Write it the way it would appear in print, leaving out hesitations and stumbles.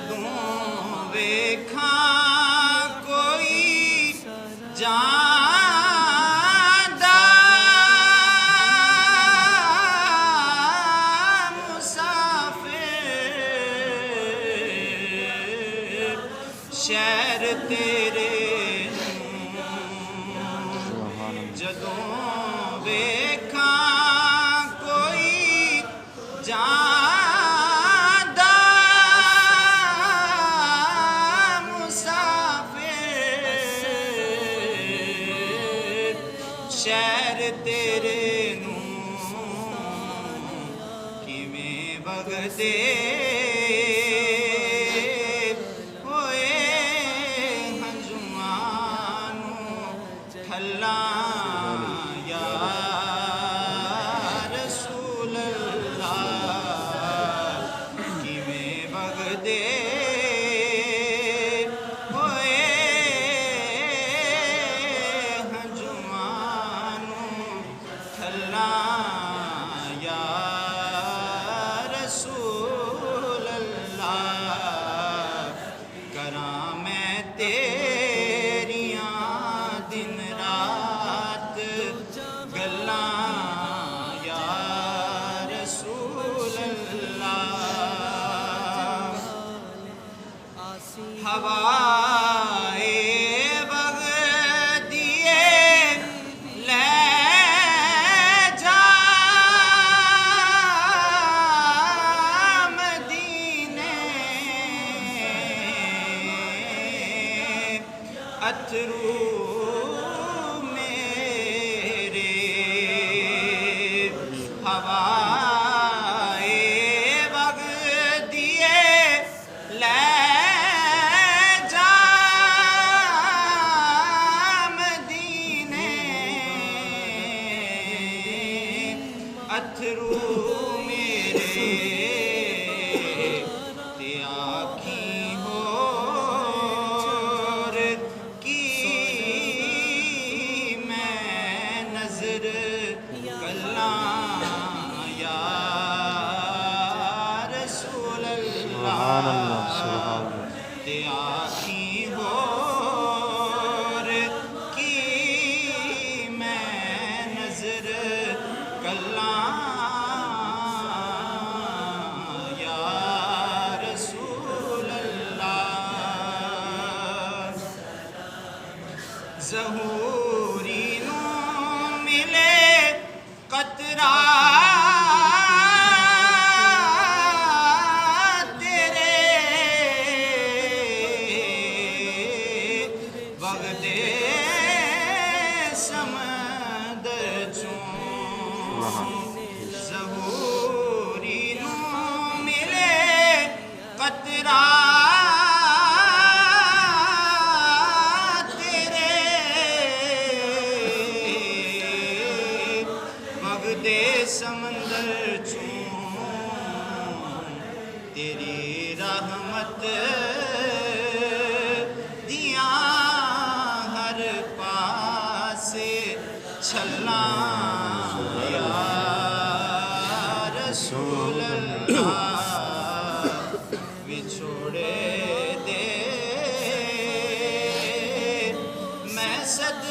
जदों वेखा कोई जांदा मुसाफिर शहर तेरे जदों वेखा कोई जांदा मुसाफिर शहर तेरे किवें वगदे होए हंजुआं नूं ठल्ला या रसूल अल्लाह किवें वगदे होए हंजुआं नूं ठल्ला या रसूल अल्लाह करां मैं तेरियां दिन रात गल्लां या रसूल अल्लाह हवाए बगदिए ले जा मदीने अथरू मेरे हवाए बगदिए ले जा मदीने अथरू मेरे ते आखी होर की मैं नजर कल्लां या रसूल अल्लाह ते आखी होर की मैं नजर कल्लां या रसूल अल्लाह ज़हूरी नूं मिले कतरा तेरे वगदे समंदर चों ज़हूरी नूं मिले कतरा वगदे समंदर चों तेरी रहमत दियां हर पासे छल्लां या रसूल अल्लाह विछोड़े दे मैं सद